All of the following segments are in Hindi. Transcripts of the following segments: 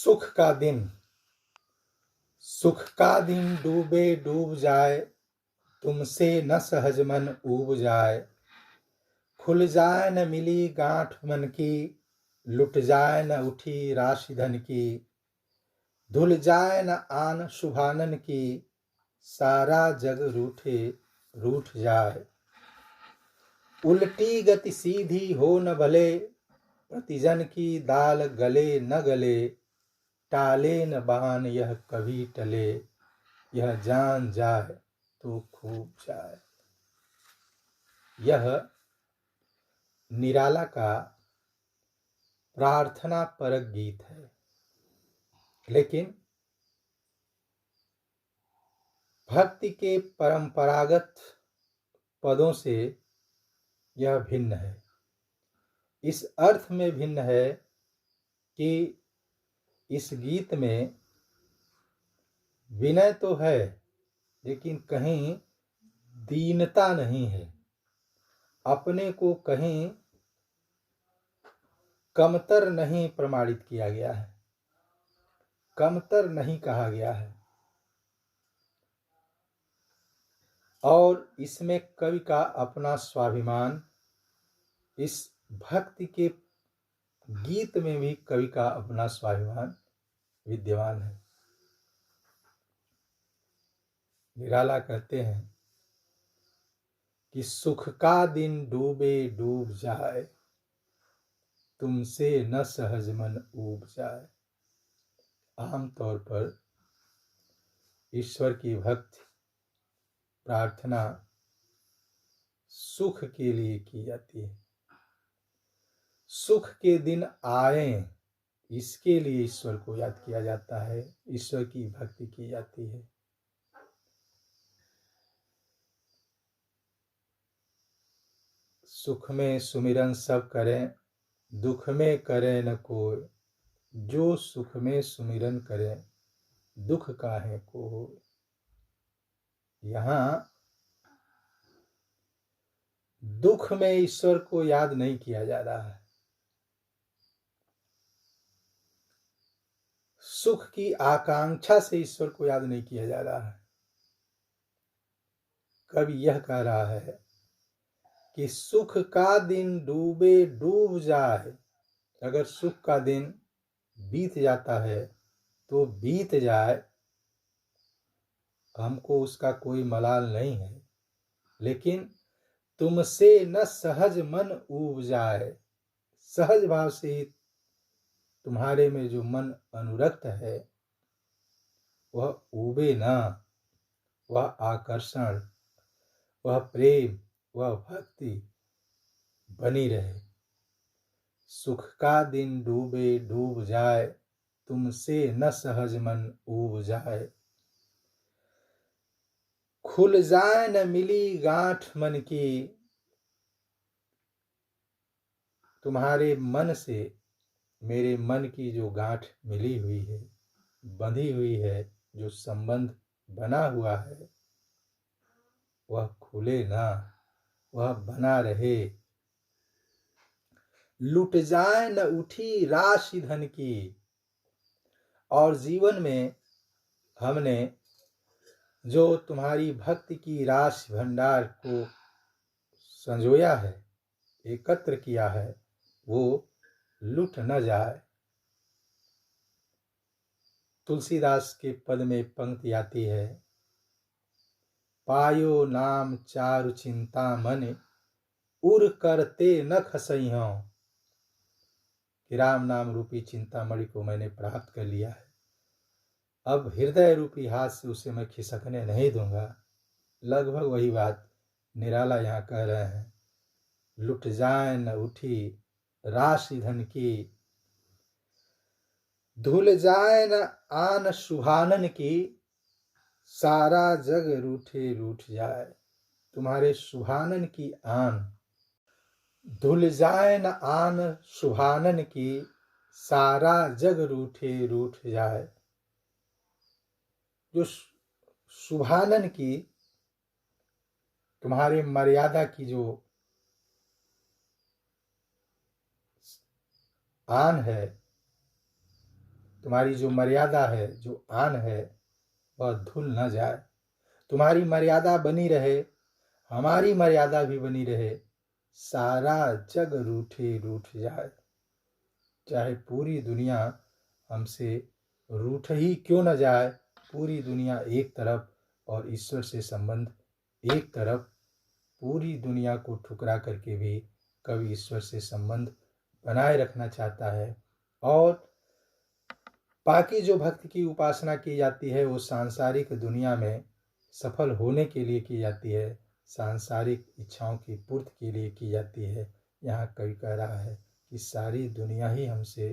सुख का दिन डूबे डूब जाए, तुमसे न सहज मन ऊब जाए। खुल जाए न मिली गांठ मन की, लुट जाए न उठी राशि धन की। धुल जाए न आन शुभानन की, सारा जग रूठ जाए। उल्टी गति सीधी हो न भले, प्रतिजन की दाल गले न गले। टाले न बान यह कभी टले, यह जान जाए तो खूब जाए। यह निराला का प्रार्थना परक गीत है, लेकिन भक्ति के परंपरागत पदों से यह भिन्न है। इस अर्थ में भिन्न है कि इस गीत में विनय तो है, लेकिन कहीं दीनता नहीं है। अपने को कहीं कमतर नहीं प्रमाणित किया गया है, कमतर नहीं कहा गया है। और इसमें कवि का अपना स्वाभिमान, इस भक्ति के गीत में भी कवि का अपना स्वाभिमान विद्यमान है। निराला कहते हैं कि सुख का दिन डूबे डूब जाए, तुमसे न सहज मन ऊब जाए। आमतौर पर ईश्वर की भक्ति प्रार्थना सुख के लिए की जाती है। सुख के दिन आए, इसके लिए ईश्वर को याद किया जाता है, ईश्वर की भक्ति की जाती है। सुख में सुमिरन सब करें, दुख में करे न कोई। जो सुख में सुमिरन करे, दुख काहे को होय। यहाँ दुख में ईश्वर को याद नहीं किया जा रहा है, सुख की आकांक्षा से ईश्वर को याद नहीं किया जा रहा है। कवि यह कह रहा है कि सुख का दिन डूबे डूब जाए। अगर सुख का दिन बीत जाता है तो बीत जाए, हमको उसका कोई मलाल नहीं है, लेकिन तुमसे न सहज मन ऊब जाए। सहज भाव से ही तुम्हारे में जो मन अनुरक्त है वह ऊबे ना, वह आकर्षण, वह प्रेम, वह भक्ति बनी रहे। सुख का दिन डूबे डूब जाए, तुमसे न सहज मन ऊब जाए। खुल जाए न मिली गांठ मन की, तुम्हारे मन से मेरे मन की जो गांठ मिली हुई है, बंधी हुई है, जो संबंध बना हुआ है, वह खुले ना, वह बना रहे। लुट जाए न उठी राशि धन की। और जीवन में हमने जो तुम्हारी भक्ति की राशि भंडार को संजोया है, एकत्र किया है, वो लुट न जाए। तुलसीदास के पद में पंक्ति आती है, पायो नाम चारु चिंता मन, उर करते न खसइयों। कि राम नाम रूपी चिंतामणि को मैंने प्राप्त कर लिया है, अब हृदय रूपी हाथ से उसे मैं खिसकने नहीं दूंगा। लगभग वही बात निराला यहाँ कह रहे हैं। लुट जाए न उठी राशि धन की, धुल जाए न आन शुभानन की। सारा जग रूठ जाए। तुम्हारे शुभानन की आन धुल जाए न आन शुभानन की, सारा जग रूठ जाए। जो शुभानन की, तुम्हारे मर्यादा की जो आन है, तुम्हारी जो मर्यादा है, जो आन है, वह धुल न जाए। तुम्हारी मर्यादा बनी रहे, हमारी मर्यादा भी बनी रहे, सारा जग रूठे रूठ जाए। चाहे पूरी दुनिया हमसे रूठ ही क्यों न जाए, पूरी दुनिया एक तरफ और ईश्वर से संबंध एक तरफ, पूरी दुनिया को ठुकरा करके भी कवि ईश्वर से संबंध बनाए रखना चाहता है। और बाकी जो भक्त की उपासना की जाती है वो सांसारिक दुनिया में सफल होने के लिए की जाती है, सांसारिक इच्छाओं की पूर्ति के लिए की जाती है। यहाँ कवि कह रहा है कि सारी दुनिया ही हमसे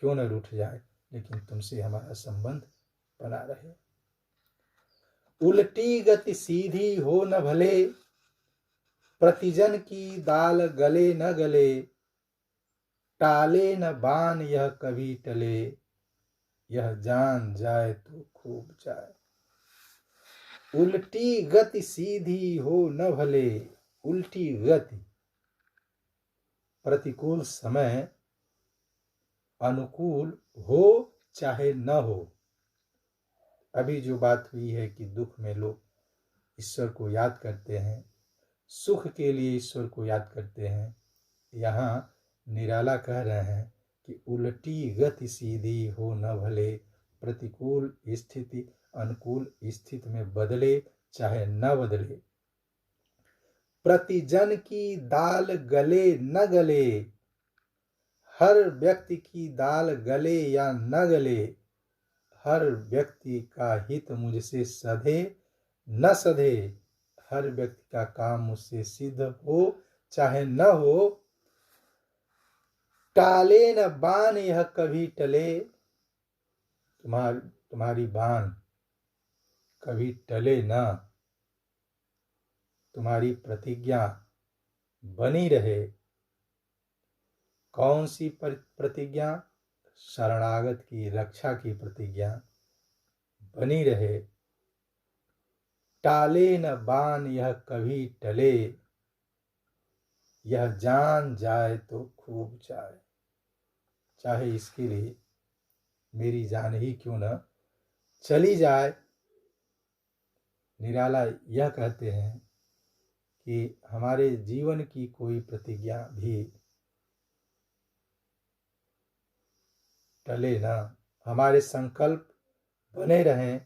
क्यों न रूठ जाए, लेकिन तुमसे हमारा संबंध बना रहे। उल्टी गति सीधी हो न भले, प्रतिजन की दाल गले न गले, टाले न बाण यह कभी टले, यह जान जाए तो खूब जाए। उल्टी गति सीधी हो न भले, उल्टी गति, प्रतिकूल समय अनुकूल हो चाहे न हो। अभी जो बात हुई है कि दुख में लोग ईश्वर को याद करते हैं, सुख के लिए ईश्वर को याद करते हैं, यहाँ निराला कह रहे हैं कि उल्टी गति सीधी हो न भले, प्रतिकूल स्थिति अनुकूल स्थिति में बदले चाहे न बदले, प्रतिजन की दाल गले न गले, हर व्यक्ति की दाल गले या न गले, हर व्यक्ति का हित मुझसे सधे न सधे, हर व्यक्ति का काम मुझसे सिद्ध हो चाहे न हो, टाले न बाण यह कभी टले, तुम्हारी बाण कभी टले न, तुम्हारी प्रतिज्ञा बनी रहे। कौन सी प्रतिज्ञा? शरणागत की रक्षा की प्रतिज्ञा बनी रहे। टाले न बाण यह कभी टले, यह जान जाए तो खूब जाए। चाहे इसके लिए मेरी जान ही क्यों न चली जाए। निराला यह कहते हैं कि हमारे जीवन की कोई प्रतिज्ञा भी टले ना, हमारे संकल्प बने रहें,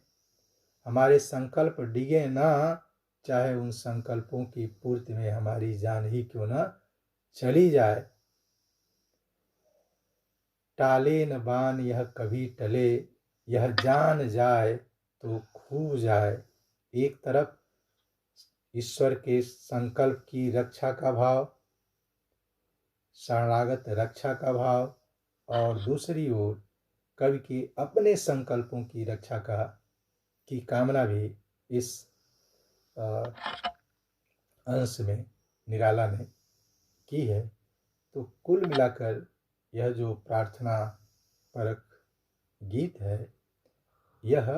हमारे संकल्प डिगे ना, चाहे उन संकल्पों की पूर्ति में हमारी जान ही क्यों न चली जाए। टाले न बाण यह कभी टले, यह जान जाए तो खूब जाए। एक तरफ ईश्वर के संकल्प की रक्षा का भाव, शरणागत रक्षा का भाव, और दूसरी ओर कवि के अपने संकल्पों की रक्षा की कामना भी इस अंश में निराला ने की है। तो कुल मिलाकर यह जो प्रार्थना परक गीत है, यह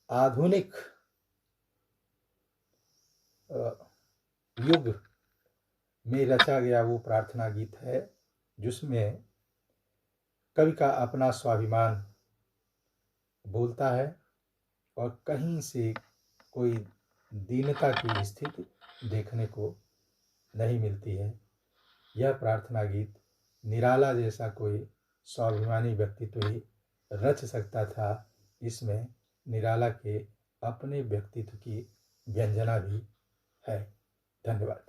आधुनिक युग में रचा गया वो प्रार्थना गीत है जिसमें कवि का अपना स्वाभिमान बोलता है और कहीं से कोई दीनता की स्थिति देखने को नहीं मिलती है। यह प्रार्थना गीत निराला जैसा कोई स्वाभिमानी व्यक्तित्व ही रच सकता था। इसमें निराला के अपने व्यक्तित्व की व्यंजना भी है। धन्यवाद।